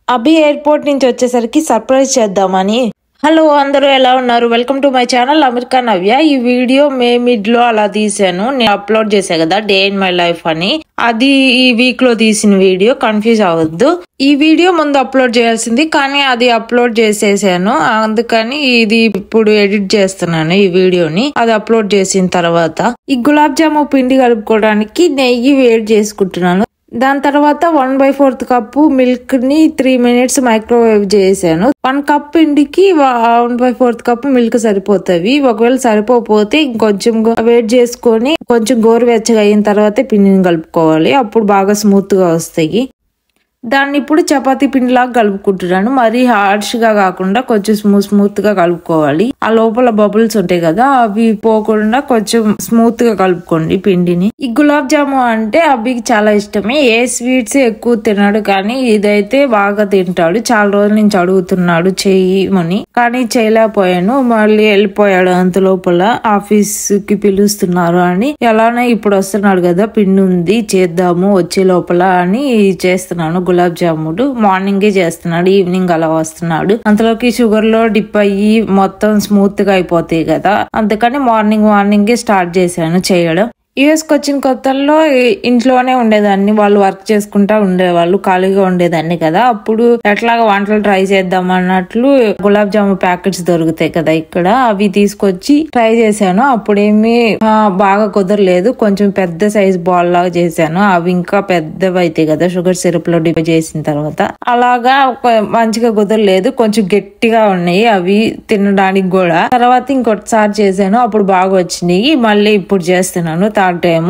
అభి airport నుంచి వచ్చేసరికి surprise చేద్దామని. హలో అందరూ ఎలా ఉన్నారు? Welcome to my channel America Navya. ఈ వీడియో మే మిడ్ లో అలా తీసాను, నేను అప్లోడ్ చేసా కదా డే ఇన్ మై లైఫ్ అని. అది ఈ వీక్ లో తీసిన వీడియో, కన్ఫ్యూజ్ అవ్వద్దు. ఈ వీడియో ముందు అప్లోడ్ చేయాల్సింది కానీ అది అప్లోడ్ చేసేసాను, అందుకని ఇది ఇప్పుడు ఎడిట్ చేస్తున్నాను ఈ వీడియోని. అది అప్లోడ్ చేసిన తర్వాత ఈ గులాబ్ జాము పిండి కలుపుకోవడానికి నెయ్యి వేడి చేసుకుంటున్నాను. దాని తర్వాత 1/4 కప్పు మిల్క్ ని 3 minutes మైక్రోవేవ్ చేసాను. 1 కప్ పిండికి 1/4 కప్పు మిల్క్ సరిపోతాయి. ఒకవేళ సరిపోతే ఇంకొంచెం వేడి చేసుకొని కొంచెం గోరువెచ్చగా అయిన తర్వాత పిండిని కలుపుకోవాలి, అప్పుడు బాగా స్మూత్ గా వస్తాయి. దాన్ని ఇప్పుడు చపాతీ పిండిలాగా కలుపుకుంటున్నాను. మరీ హార్ష్ గా కాకుండా కొంచెం స్మూత్ గా కలుపుకోవాలి. ఆ లోపల బబుల్స్ ఉంటాయి కదా, అవి పోకుండా కొంచెం స్మూత్ గా కలుపుకోండి పిండిని. ఈ గులాబ్ జాము అంటే అబ్బికి చాలా ఇష్టమే. ఏ స్వీట్స్ ఎక్కువ తినడు కానీ ఇదైతే బాగా తింటాడు. చాలా రోజుల నుంచి అడుగుతున్నాడు చెయ్యమని, కానీ చేయలేకపోయాను. మళ్ళీ వెళ్ళిపోయాడు అంత లోపల. ఆఫీస్ కి పిలుస్తున్నారు అని, ఎలానే ఇప్పుడు వస్తున్నాడు కదా, పిండి ఉంది చేద్దాము వచ్చే లోపల అని చేస్తున్నాను. గులాబ్ జాముడు మార్నింగే చేస్తున్నాడు, ఈవినింగ్ అలా వస్తున్నాడు. అంతలోకి షుగర్ లో డిప్ అయ్యి మొత్తం స్మూత్ గా అయిపోతాయి కదా, అందుకని మార్నింగే స్టార్ట్ చేశాను చేయడం. యుఎస్కి వచ్చిన కొత్తల్లో ఇంట్లోనే ఉండేదాన్ని, వాళ్ళు వర్క్ చేసుకుంటా ఉండేవాళ్ళు, ఖాళీగా ఉండేదాన్ని కదా. అప్పుడు ఎట్లాగా వంటలు ట్రై చేద్దాం అన్నట్లు గులాబ్ జాము ప్యాకెట్స్ దొరుకుతాయి కదా ఇక్కడ, అవి తీసుకొచ్చి ట్రై చేశాను. అప్పుడేమి బాగా కుదరలేదు, కొంచెం పెద్ద సైజ్ బాల్ లాగా చేశాను. అవి ఇంకా పెద్దవి అవుతాయి కదా షుగర్ సిరప్ లో డిప్ చేసిన తర్వాత, అలాగా మంచిగా కుదరలేదు, కొంచెం గట్టిగా ఉన్నాయి అవి తినడానికి కూడా. తర్వాత ఇంకొకసారి చేశాను, అప్పుడు బాగా వచ్చినాయి. మళ్ళీ ఇప్పుడు చేస్తున్నాను థర్డ్ టైం.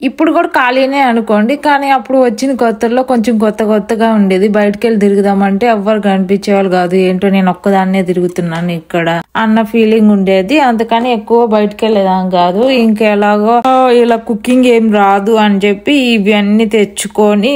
ఇప్పుడు కూడా ఖాళీనే అనుకోండి, కానీ అప్పుడు వచ్చిన కొత్తలో కొంచెం కొత్తగా ఉండేది. బయటకు వెళ్ళి తిరుగుదామంటే ఎవ్వరు కనిపించేవాళ్ళు కాదు, ఏంటో నేను ఒక్కదాన్నే తిరుగుతున్నాను ఇక్కడ అన్న ఫీలింగ్ ఉండేది. అందుకని ఎక్కువ బయటకు వెళ్ళేదాన్ని కాదు. ఇంకెలాగో ఇలా కుకింగ్ ఏం రాదు అని చెప్పి ఇవన్నీ తెచ్చుకొని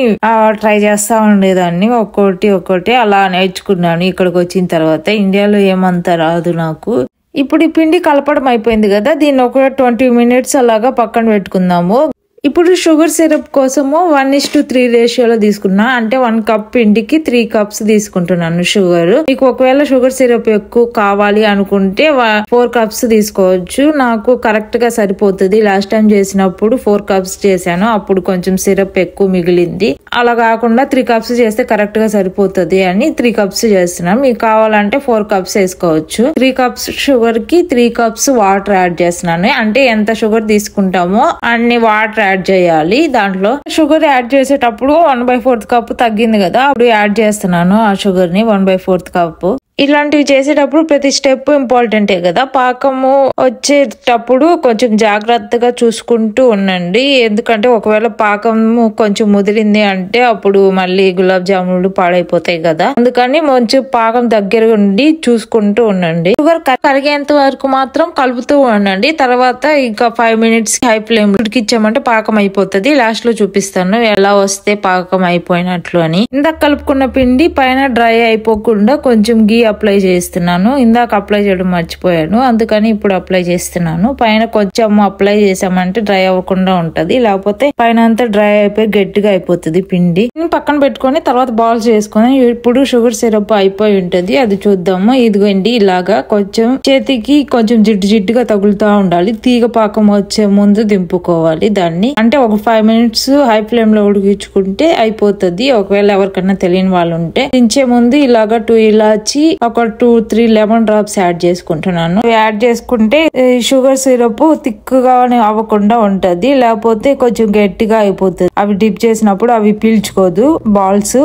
ట్రై చేస్తా ఉండేదాన్ని, ఒక్కొక్కటి అలా నేర్చుకున్నాను ఇక్కడికి వచ్చిన తర్వాత. ఇండియాలో ఏమంతా రాదు నాకు. ఇప్పుడు ఈ పిండి కలపడం అయిపోయింది కదా, దీన్ని ఒక 20 minutes అలాగా పక్కన పెట్టుకుందాము. ఇప్పుడు షుగర్ సిరప్ కోసము 1:3 రేషియోలో తీసుకున్నా, అంటే 1 కప్ పిండికి 3 cups తీసుకుంటున్నాను షుగర్. మీకు ఒకవేళ షుగర్ సిరప్ ఎక్కువ కావాలి అనుకుంటే 4 cups తీసుకోవచ్చు. నాకు కరెక్ట్ గా సరిపోతుంది. లాస్ట్ టైం చేసినప్పుడు 4 cups చేశాను, అప్పుడు కొంచెం సిరప్ ఎక్కువ మిగిలింది. అలా కాకుండా 3 cups చేస్తే కరెక్ట్ గా సరిపోతుంది అని 3 cups చేస్తున్నాను. మీకు కావాలంటే 4 cups వేసుకోవచ్చు. 3 cups షుగర్ కి 3 cups వాటర్ యాడ్ చేస్తున్నాను. అంటే ఎంత షుగర్ తీసుకుంటామో అన్ని వాటర్ యాడ్ చేయాలి. దాంట్లో షుగర్ యాడ్ చేసేటప్పుడు 1/4 కప్ తగ్గింది కదా, అప్పుడు యాడ్ చేస్తున్నాను ఆ షుగర్ ని 1/4 కప్. ఇలాంటివి చేసేటప్పుడు ప్రతి స్టెప్ ఇంపార్టెంటే కదా. పాకము వచ్చేటప్పుడు కొంచెం జాగ్రత్తగా చూసుకుంటూ ఉండండి, ఎందుకంటే ఒకవేళ పాకము కొంచెం ముదిరింది అంటే అప్పుడు మళ్ళీ గులాబ్ జాములు పాడైపోతాయి కదా. అందుకని కొంచెం పాకం దగ్గర ఉండి చూసుకుంటూ ఉండండి. షుగర్ కరిగేంత వరకు మాత్రం కలుపుతూ ఉండండి. తర్వాత ఇంకా 5 minutes హై ఫ్లేమ్ ఉడికిచ్చామంటే పాకం అయిపోతుంది. లాస్ట్ లో చూపిస్తాను ఎలా వస్తే పాకం అయిపోయినట్లు అని. ఇందాక కలుపుకున్న పిండి పైన డ్రై అయిపోకుండా కొంచెం గీ అప్లై చేస్తున్నాను. ఇందాక అప్లై చేయడం మర్చిపోయాను, అందుకని ఇప్పుడు అప్లై చేస్తున్నాను. పైన కొంచెం అప్లై చేసామంటే డ్రై అవ్వకుండా ఉంటది, లేకపోతే పైన అంతా డ్రై అయిపోయి గట్టిగా అయిపోతుంది పిండి. పక్కన పెట్టుకొని తర్వాత బాల్స్ చేసుకుని ఇప్పుడు షుగర్ సిరప్ అయిపోయి ఉంటది, అది చూద్దాము. ఇదిగోండి ఇలాగా కొంచెం చేతికి కొంచెం జిడ్డుగా తగులుతా ఉండాలి. తీగ పాకం వచ్చే ముందు దింపుకోవాలి దాన్ని. అంటే ఒక 5 minutes హై ఫ్లేమ్ లో ఉడికించుకుంటే అయిపోతుంది. ఒకవేళ ఎవరికన్నా తెలియని వాళ్ళు ఉంటే దించే ముందు ఇలాగా 2 ఇలాచి ఒక 2-3 లెమన్ డ్రాప్స్ యాడ్ చేసుకుంటున్నాను. యాడ్ చేసుకుంటే షుగర్ సిరప్ థిక్గా అవ్వకుండా ఉంటది, లేకపోతే కొంచెం గట్టిగా అయిపోతుంది. అవి డిప్ చేసినప్పుడు అవి పీల్చుకోదు బాల్స్,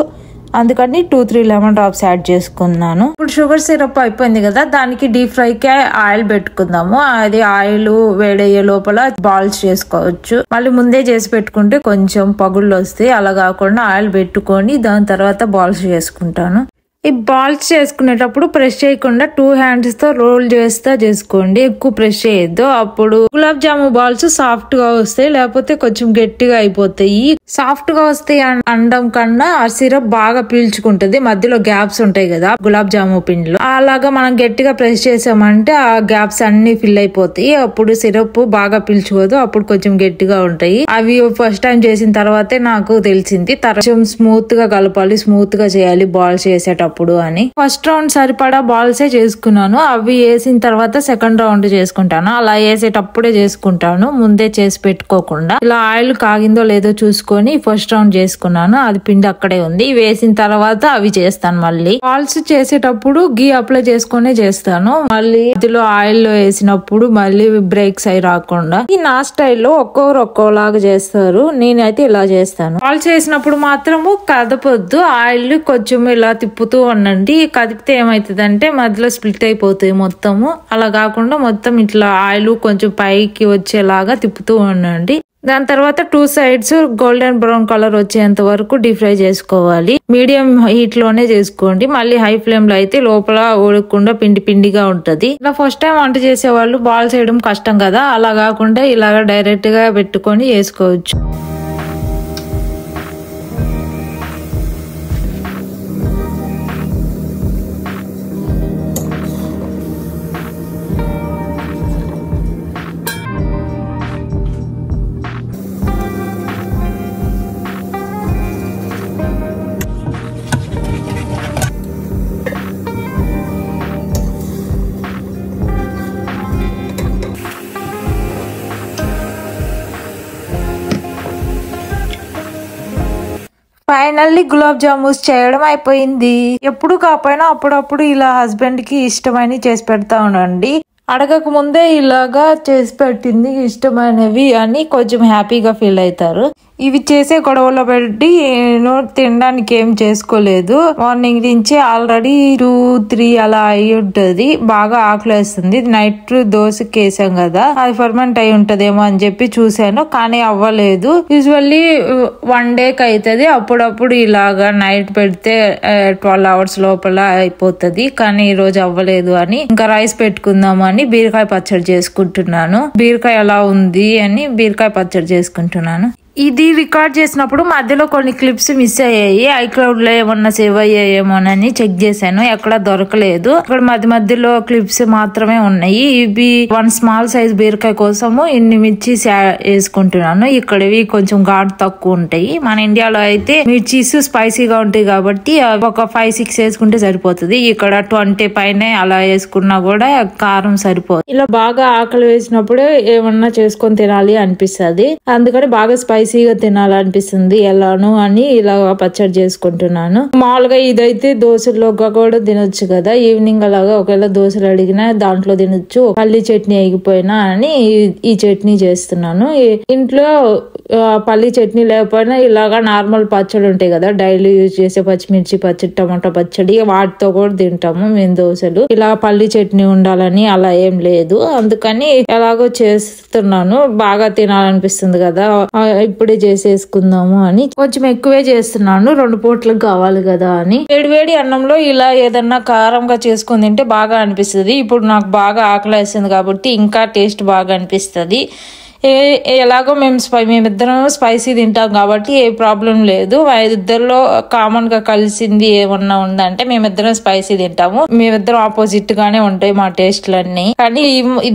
అందుకని 2-3 లెమన్ డ్రాప్స్ యాడ్ చేసుకున్నాను. ఇప్పుడు షుగర్ సిరప్ అయిపోయింది కదా, దానికి డీప్ ఫ్రై కి ఆయిల్ పెట్టుకుందాము. అది ఆయిల్ వేడయ్యే లోపల బాల్స్ చేసుకోవచ్చు. మళ్ళీ ముందే చేసి పెట్టుకుంటే కొంచెం పగుళ్ళు వస్తాయి. అలా కాకుండా ఆయిల్ పెట్టుకొని దాని తర్వాత బాల్స్ చేసుకుంటాను. ఈ బాల్స్ చేసుకునేటప్పుడు ప్రెస్ చేయకుండా 2 hands తో రోల్ చేస్తా చేసుకోండి, ఎక్కువ ప్రెస్ చేయొద్దు. అప్పుడు గులాబ్ జాము బాల్స్ సాఫ్ట్ గా వస్తాయి, లేకపోతే కొంచెం గట్టిగా అయిపోతాయి. సాఫ్ట్ గా వస్తాయి అనడం కన్నా ఆ సిరప్ బాగా పీల్చుకుంటది, మధ్యలో గ్యాప్స్ ఉంటాయి కదా గులాబ్ జాము పిండిలో, అలాగా మనం గట్టిగా ప్రెస్ చేసామంటే ఆ గ్యాప్స్ అన్ని ఫిల్ అయిపోతాయి. అప్పుడు సిరప్ బాగా పీల్చుకోదు, అప్పుడు కొంచెం గట్టిగా ఉంటాయి. అవి ఫస్ట్ టైం చేసిన తర్వాతే నాకు తెలిసింది కొంచెం స్మూత్ గా కలపాలి, స్మూత్ గా చేయాలి బాల్స్ చేసేటప్పుడు అని. ఫస్ట్ రౌండ్ సరిపడా బాల్సే చేసుకున్నాను. అవి వేసిన తర్వాత సెకండ్ రౌండ్ చేసుకుంటాను. అలా వేసేటప్పుడే చేసుకుంటాను, ముందే చేసి పెట్టుకోకుండా. ఇలా ఆయిల్ కాగిందో లేదో చూసుకొని ఫస్ట్ రౌండ్ చేసుకున్నాను. అది పిండి అక్కడే ఉంది. వేసిన తర్వాత అవి చేస్తాను. మళ్ళీ బాల్స్ చేసేటప్పుడు గీ అప్లై చేసుకునే చేస్తాను. మళ్ళీ అందులో ఆయిల్ లో వేసినప్పుడు మళ్ళీ బ్రేక్స్ అయి రాకుండా. ఈ నా స్టైల్లో ఒక్కొక్కరు ఒక్కోలాగా చేస్తారు, నేనైతే ఇలా చేస్తాను. బాల్స్ వేసినప్పుడు మాత్రము కదపొద్దు, ఆయిల్ కొంచెం ఇలా తిప్పుతూ ఉండండి. కదిపితే ఏమైతుందంటే మధ్యలో స్ప్లిట్ అయిపోతాయి మొత్తము. అలా కాకుండా మొత్తం ఇట్లా ఆయిల్ కొంచెం పైకి వచ్చేలాగా తిప్పుతూ ఉండండి. దాని తర్వాత 2 సైడ్స్ గోల్డెన్ బ్రౌన్ కలర్ వచ్చేంత వరకు డీప్ ఫ్రై చేసుకోవాలి. మీడియం హీట్ లోనే చేసుకోండి. మళ్ళీ హై ఫ్లేమ్ లో అయితే లోపల ఉడకకుండా పిండి పిండిగా ఉంటది. ఇలా ఫస్ట్ టైం వంట చేసే వాళ్ళు బాల్స్ వేయడం కష్టం కదా, అలా కాకుండా ఇలాగా డైరెక్ట్ గా పెట్టుకొని చేసుకోవచ్చు. ఫైనల్లీ గులాబ్ జామున్స్ చేయడం అయిపోయింది. ఎప్పుడు కాకపోయినా అప్పుడప్పుడు ఇలా హస్బెండ్ కి ఇష్టమైనవి చేసి పెడతా ఉండండి. అడగక ముందే ఇలాగా చేసి పెట్టింది ఇష్టమైనవి అని కొంచెం హ్యాపీగా ఫీల్ అవుతారు. ఇవి చేసే గొడవలో పెట్టి తినడానికి ఏం చేసుకోలేదు. మార్నింగ్ నుంచి ఆల్రెడీ 2-3 అలా అయి ఉంటది. బాగా ఆకలేస్తుంది. నైట్ దోశకి వేసాం కదా, అది ఫర్మెంట్ అయి ఉంటదేమో అని చెప్పి చూసాను, కానీ అవ్వలేదు. యూజువల్లీ 1 డేకి అవుతుంది. అప్పుడప్పుడు ఇలాగా నైట్ పెడితే 12 అవర్స్ లోపల అయిపోతుంది, కానీ ఈ రోజు అవ్వలేదు అని ఇంకా రైస్ పెట్టుకుందాము అని బీరకాయ పచ్చడి చేసుకుంటున్నాను. బీరకాయ ఎలా ఉంది అని బీరకాయ పచ్చడి చేసుకుంటున్నాను. ఇది రికార్డ్ చేసినప్పుడు మధ్యలో కొన్ని క్లిప్స్ మిస్ అయ్యాయి. ఐక్లౌడ్ లో ఏమన్నా సేవ్ అయ్యాయేమోనని చెక్ చేశాను, ఎక్కడ దొరకలేదు. ఇక్కడ మధ్యలో క్లిప్స్ మాత్రమే ఉన్నాయి. ఇవి 1 స్మాల్ సైజ్ బీరకాయ కోసము ఇన్ని మిర్చీస్ వేసుకుంటున్నాను. ఇక్కడవి కొంచెం ఘాటు తక్కువ ఉంటాయి. మన ఇండియాలో అయితే మిర్చీస్ స్పైసీగా ఉంటాయి కాబట్టి ఒక 5-6 వేసుకుంటే సరిపోతుంది. ఇక్కడ 20 పైన అలా వేసుకున్నా కూడా కారం సరిపోదు. ఇలా బాగా ఆకలి వేసినప్పుడు ఏమన్నా చేసుకొని తినాలి అనిపిస్తుంది, అందుకని బాగా స్పైసీగా తినాలనిపిస్తుంది ఎలాను అని ఇలా పచ్చడి చేసుకుంటున్నాను. మామూలుగా ఇదైతే దోశల్లోగా కూడా తినొచ్చు కదా, ఈవినింగ్ అలాగా ఒకవేళ దోశలు అడిగినా దాంట్లో తినొచ్చు. పల్లి చట్నీ అయిపోయినా అని ఈ చట్నీ చేస్తున్నాను. ఇంట్లో పల్లి చట్నీ లేకపోయినా ఇలాగా నార్మల్ పచ్చడి ఉంటాయి కదా, డైలీ యూజ్ చేసే పచ్చిమిర్చి పచ్చడి, టమాటా పచ్చడి, వాటితో కూడా తింటాము మేము దోశలు. ఇలా పల్లి చట్నీ ఉండాలని అలా ఏం లేదు, అందుకని ఎలాగో చేస్తున్నాను. బాగా తినాలనిపిస్తుంది కదా, ఇప్పుడే చేసేసుకుందాము అని కొంచెం ఎక్కువే చేస్తున్నాను. 2 పూటలకు కావాలి కదా అని. వేడి అన్నంలో ఇలా ఏదన్నా కారంగా చేసుకుని తింటే బాగా అనిపిస్తుంది. ఇప్పుడు నాకు బాగా ఆకలేస్తుంది కాబట్టి ఇంకా టేస్ట్ బాగా అనిపిస్తుంది. ఎలాగో మేమిద్దరం స్పైసీ తింటాం కాబట్టి ఏ ప్రాబ్లం లేదు. ఇద్దరిలో కామన్ గా కలిసింది ఏమన్నా ఉందంటే మేమిద్దరం స్పైసీ తింటాము. మేమిద్దరం ఆపోజిట్ గానే ఉంటాయి మా టేస్ట్లన్నీ, కానీ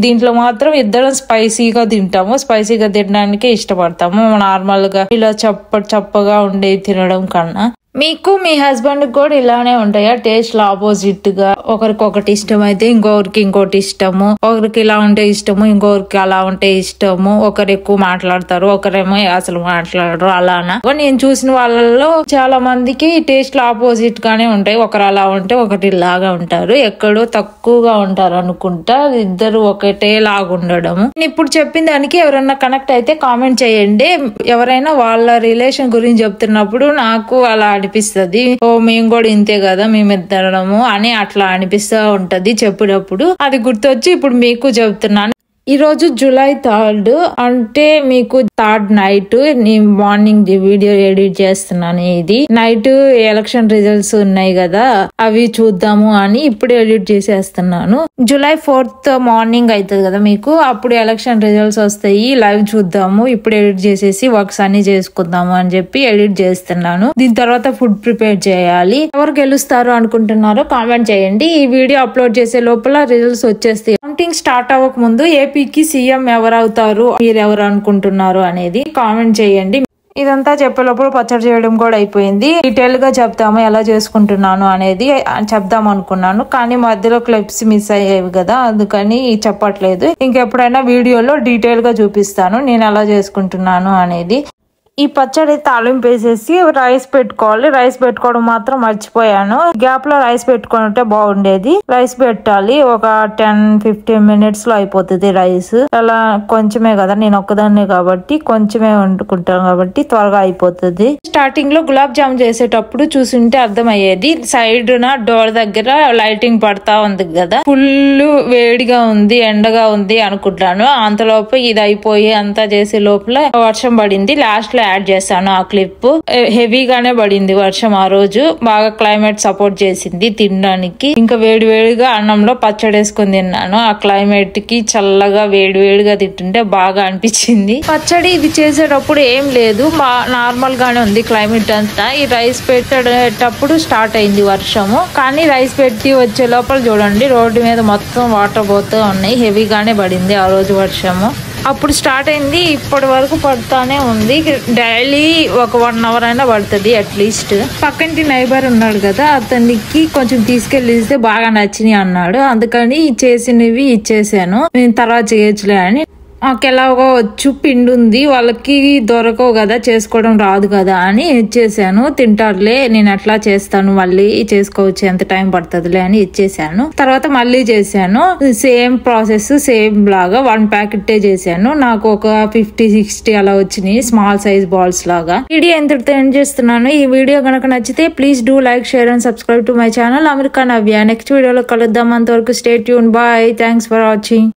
దీంట్లో మాత్రం ఇద్దరం స్పైసీగా తింటాము. స్పైసీగా తినడానికే ఇష్టపడతాము, నార్మల్ గా ఇలా చప్పగా ఉండేవి తినడం కన్నా. మీకు మీ హస్బెండ్ కూడా ఇలానే ఉంటాయా టేస్ట్ ఆపోజిట్ గా? ఒకరికి ఇష్టం అయితే ఇంకొకరికి ఇంకోటి ఇష్టము, ఒకరికి ఇలా ఉంటే ఇష్టము, ఇంకొకరికి అలా ఉంటే ఇష్టము. ఒకరు ఎక్కువ మాట్లాడతారు, ఒకరేమో అసలు మాట్లాడరు. అలానా? నేను చూసిన వాళ్ళలో చాలా మందికి టేస్ట్ ఆపోజిట్ గానే ఉంటాయి. ఒకరు అలా ఉంటే ఒకటి ఇలాగా ఉంటారు, ఎక్కడో తక్కువగా ఉంటారు అనుకుంటా ఇద్దరు ఒకటే లాగా ఉండడము. నేను ఇప్పుడు చెప్పిన దానికి ఎవరైనా కనెక్ట్ అయితే కామెంట్ చేయండి. ఎవరైనా వాళ్ళ రిలేషన్ గురించి చెప్తున్నప్పుడు నాకు అలా అనిపిస్తుంది, ఓ మేము కూడా ఇంతే కదా మేమిద్దరము అని అట్లా అనిపిస్తూ ఉంటది చెప్పినప్పుడు. అది గుర్తొచ్చి ఇప్పుడు మీకు చెప్తున్నాను. ఈ రోజు జూలై 3rd అంటే మీకు 3rd నైట్ నేను మార్నింగ్ వీడియో ఎడిట్ చేస్తున్నాను. ఇది నైట్ ఎలక్షన్ రిజల్ట్స్ ఉన్నాయి కదా అవి చూద్దాము అని ఇప్పుడు ఎడిట్ చేసేస్తున్నాను. జూలై 4th మార్నింగ్ అవుతుంది కదా మీకు, అప్పుడు ఎలక్షన్ రిజల్ట్స్ వస్తాయి, లైవ్ చూద్దాము. ఇప్పుడు ఎడిట్ చేసేసి వర్క్స్ అన్ని చేసుకుందాము అని చెప్పి ఎడిట్ చేస్తున్నాను. దీని తర్వాత ఫుడ్ ప్రిపేర్ చేయాలి. ఎవరు గెలుస్తారు అనుకుంటున్నారో కామెంట్ చేయండి. ఈ వీడియో అప్లోడ్ చేసే లోపల రిజల్ట్స్ వచ్చేస్తాయి. కౌంటింగ్ స్టార్ట్ అవ్వక ముందు ఏపీకి సీఎం ఎవరు అవుతారు, మీరు ఎవరు అనుకుంటున్నారు అనేది కామెంట్ చేయండి. ఇదంతా చెప్పేటప్పుడు పచ్చడి చేయడం కూడా అయిపోయింది. డీటెయిల్ గా చెప్తాము ఎలా చేసుకుంటున్నాను అనేది చెప్దాం అనుకున్నాను, కానీ మధ్యలో క్లిప్స్ మిస్ అయ్యేవి కదా, అందుకని చెప్పట్లేదు. ఇంకెప్పుడైనా వీడియోలో డీటెయిల్ గా చూపిస్తాను నేను ఎలా చేసుకుంటున్నాను అనేది. ఈ పచ్చడి తాలింపు వేసేసి రైస్ పెట్టుకోవాలి. రైస్ పెట్టుకోవడం మాత్రం మర్చిపోయాను. గ్యాప్ లో రైస్ పెట్టుకుంటే బాగుండేది. రైస్ పెట్టాలి, ఒక 10-15 minutes లో అయిపోతుంది రైస్. అలా కొంచెమే కదా, నేను ఒక్కదాన్నే కాబట్టి కొంచెమే వండుకుంటాను కాబట్టి త్వరగా అయిపోతుంది. స్టార్టింగ్ లో గులాబ్ జామ్ చేసేటప్పుడు చూసుంటే అర్థమయ్యేది. సైడ్ నా డోర్ దగ్గర లైటింగ్ పడతా ఉంది కదా, ఫుల్ వేడిగా ఉంది, ఎండగా ఉంది అనుకుంటాను. అంతలోపు ఇది అయిపోయి అంతా చేసే లోపల వర్షం పడింది. లాస్ట్ లో యాడ్ చేస్తాను ఆ క్లిప్. హెవీగానే పడింది వర్షం ఆ రోజు. బాగా క్లైమేట్ సపోర్ట్ చేసింది తినడానికి. ఇంకా వేడి వేడిగా అన్నంలో పచ్చడి వేసుకుని తిన్నాను. ఆ క్లైమేట్ కి చల్లగా వేడి వేడిగా తింటుంటే బాగా అనిపించింది. పచ్చడి ఇది చేసేటప్పుడు ఏం లేదు, నార్మల్ గానే ఉంది క్లైమేట్ అంతా. ఈ రైస్ పెట్టేటప్పుడు స్టార్ట్ అయింది వర్షము, కానీ రైస్ పెట్టి వచ్చే లోపల చూడండి రోడ్డు మీద మొత్తం వాటర్ పోతూ ఉన్నాయి. హెవీగానే పడింది ఆ రోజు వర్షము. అప్పుడు స్టార్ట్ అయింది, ఇప్పటి వరకు పడుతానే ఉంది. డైలీ ఒక 1 hour అయినా పడుతుంది అట్లీస్ట్. పక్కింటి నైబర్ ఉన్నాడు కదా, అతనికి కొంచెం తీసుకెళ్ళిస్తే బాగా నచ్చినాయి అన్నాడు. అందుకని చేసినవి ఇచ్చేసాను, నేను తర్వాత చేయొచ్చులే అని. మాకు ఎలాగో వచ్చు, పిండి ఉంది, వాళ్ళకి దొరకవు కదా, చేసుకోవడం రాదు కదా అని ఇచ్చేసాను. తింటారులే, నేను ఎట్లా చేస్తాను, మళ్ళీ చేసుకోవచ్చు, ఎంత టైం పడుతుందిలే అని ఇచ్చేసాను. తర్వాత మళ్ళీ చేశాను, సేమ్ ప్రాసెస్, సేమ్ లాగా 1 packet చేశాను. నాకు ఒక 50-60 అలా వచ్చినాయి, స్మాల్ సైజ్ బాల్స్ లాగా. వీడియో ఎంతటితో ఎండ్ చేస్తున్నాను. ఈ వీడియో కనుక నచ్చితే please do like, share and subscribe to my channel America Navya. Next వీడియోలో కలుద్దాం. అంతవరకు stay tune, bye, thanks for watching.